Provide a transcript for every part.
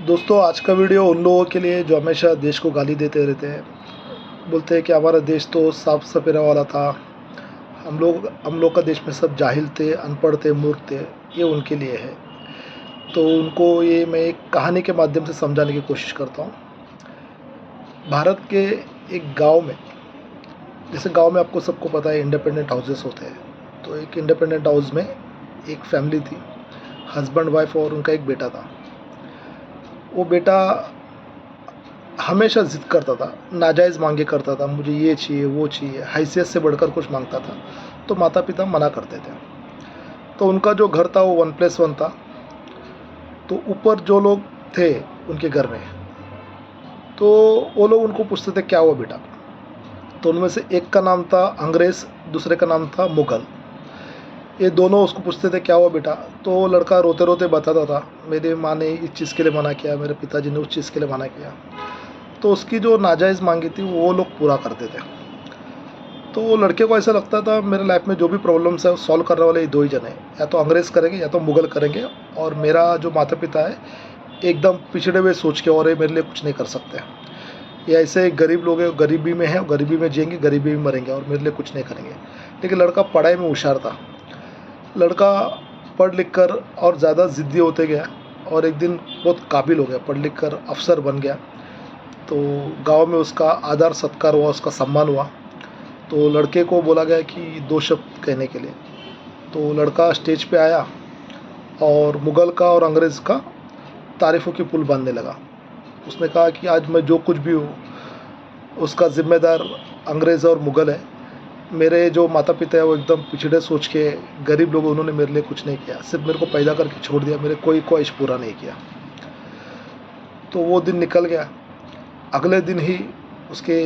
दोस्तों, आज का वीडियो उन लोगों के लिए जो हमेशा देश को गाली देते रहते हैं। बोलते हैं कि हमारा देश तो साफ सफेरा वाला था। हम लोग का देश में सब जाहिल थे, अनपढ़ थे, मूर्ख थे। ये उनके लिए है। तो उनको ये मैं एक कहानी के माध्यम से समझाने की कोशिश करता हूँ। भारत के एक गांव में, जैसे गांव में आपको सबको पता है इंडिपेंडेंट हाउसेस होते हैं। तो एक इंडिपेंडेंट हाउस में एक फैमिली थी, हस्बैंड वाइफ और उनका एक बेटा था। वो बेटा हमेशा ज़िद करता था, नाजायज़ मांगे करता था, मुझे ये चाहिए वो चाहिए, हैसियत से बढ़कर कुछ मांगता था। तो माता पिता मना करते थे। तो उनका जो घर था वो 1+1 था। तो ऊपर जो लोग थे उनके घर में, तो वो लोग उनको पूछते थे क्या हुआ बेटा। तो उनमें से एक का नाम था अंग्रेज़, दूसरे का नाम था मुग़ल। ये दोनों उसको पूछते थे क्या हुआ बेटा। तो वो लड़का रोते रोते बताता था, मेरी माँ ने इस चीज़ के लिए मना किया, मेरे पिताजी ने उस चीज़ के लिए मना किया। तो उसकी जो नाजायज़ मांगी थी वो लोग पूरा करते थे। तो वो लड़के को ऐसा लगता था मेरे लाइफ में जो भी प्रॉब्लम्स है वो सॉल्व करने वाले ये दो ही जने हैं, या तो अंग्रेज़ करेंगे या तो मुग़ल करेंगे। और मेरा जो माता पिता है एकदम पिछड़े हुए सोच के, और ये मेरे लिए कुछ नहीं कर सकते। ये ऐसे गरीब लोग हैं, गरीबी में है, गरीबी में जिएंगे, गरीबी में मरेंगे, और मेरे लिए कुछ नहीं करेंगे। लेकिन लड़का पढ़ाई में होशियार था। लड़का पढ़ लिख कर और ज़्यादा ज़िद्दी होते गया, और एक दिन बहुत काबिल हो गया, पढ़ लिख कर अफ़सर बन गया। तो गांव में उसका आदर सत्कार हुआ, उसका सम्मान हुआ। तो लड़के को बोला गया कि दो शब्द कहने के लिए। तो लड़का स्टेज पे आया और मुग़ल का और अंग्रेज़ का तारीफ़ों की पुल बांधने लगा। उसने कहा कि आज मैं जो कुछ भी हूँ उसका ज़िम्मेदार अंग्रेज़ और मुग़ल है। मेरे जो माता पिता है वो एकदम पिछड़े सोच के गरीब लोग, उन्होंने मेरे लिए कुछ नहीं किया, सिर्फ मेरे को पैदा करके छोड़ दिया, मेरे कोई ख्वाहिश पूरा नहीं किया। तो वो दिन निकल गया। अगले दिन ही उसके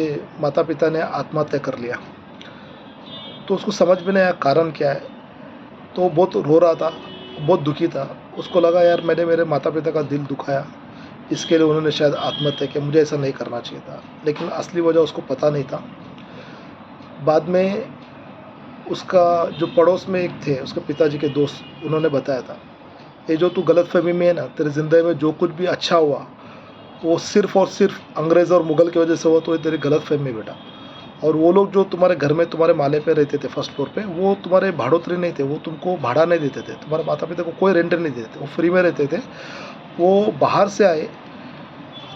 माता पिता ने आत्महत्या कर लिया। तो उसको समझ में नहीं आया कारण क्या है। तो वो बहुत रो रहा था, बहुत दुखी था। उसको लगा यार मैंने मेरे माता पिता का दिल दुखाया, इसके लिए उन्होंने शायद आत्महत्या किया, मुझे ऐसा नहीं करना चाहिए था। लेकिन असली वजह उसको पता नहीं था। बाद में उसका जो पड़ोस में एक थे उसके पिताजी के दोस्त, उन्होंने बताया था, ये जो तू गलतफहमी में है ना, तेरी ज़िंदगी में जो कुछ भी अच्छा हुआ वो सिर्फ़ और सिर्फ अंग्रेज़ और मुग़ल की वजह से हुआ। तो ये तेरी गलतफहमी बेटा। और वो लोग जो तुम्हारे घर में तुम्हारे माले पे रहते थे फर्स्ट फ्लोर पे, वो तुम्हारे भाड़ोतरी नहीं थे, वो तुमको भाड़ा नहीं देते थे, तुम्हारे माता पिता को कोई रेंट नहीं देते थे, वो फ्री में रहते थे। वो बाहर से आए,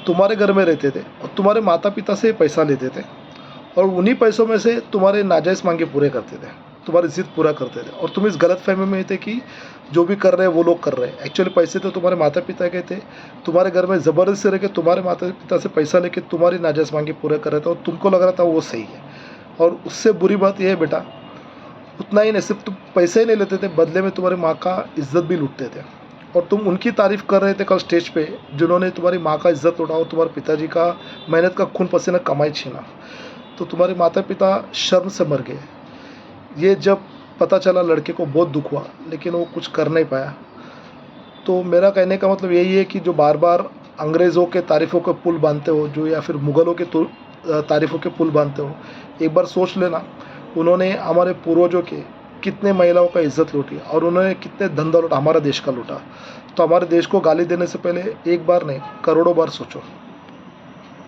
तुम्हारे घर में रहते थे, और तुम्हारे माता पिता से पैसा लेते थे, और उन्हीं पैसों में से तुम्हारे नाजायज़ मांगे पूरे करते थे, तुम्हारी ज़िद पूरा करते थे। और तुम इस गलतफहमी में थे कि जो भी कर रहे हैं वो लोग कर रहे हैं। एक्चुअली पैसे तो तुम्हारे माता पिता के थे, तुम्हारे घर में ज़बरदस्ती रह के तुम्हारे माता पिता से पैसा लेके तुम्हारी नाजायज़ मांगे पूरे कर रहे थे, और तुमको लग रहा था वो सही है। और उससे बुरी बात यह है बेटा, उतना ही नहीं, सिर्फ तुम पैसे ही नहीं लेते थे, बदले में तुम्हारी माँ का इज्जत भी लूटते थे। और तुम उनकी तारीफ़ कर रहे थे कल स्टेज पे, जिन्होंने तुम्हारी माँ का इज्जत लूटा और तुम्हारे पिताजी का मेहनत का खून पसीना कमाई छीना। तो तुम्हारे माता पिता शर्म से मर गए। ये जब पता चला लड़के को बहुत दुख हुआ, लेकिन वो कुछ कर नहीं पाया। तो मेरा कहने का मतलब यही है कि जो बार बार अंग्रेज़ों के तारीफ़ों के पुल बांधते हो, जो या फिर मुग़लों के तारीफ़ों के पुल बांधते हो, एक बार सोच लेना, उन्होंने हमारे पूर्वजों के कितने महिलाओं का इज्जत लूटी, और उन्होंने कितने धन दौलत हमारा देश का लूटा। तो हमारे देश को गाली देने से पहले एक बार नहीं, करोड़ों बार सोचो।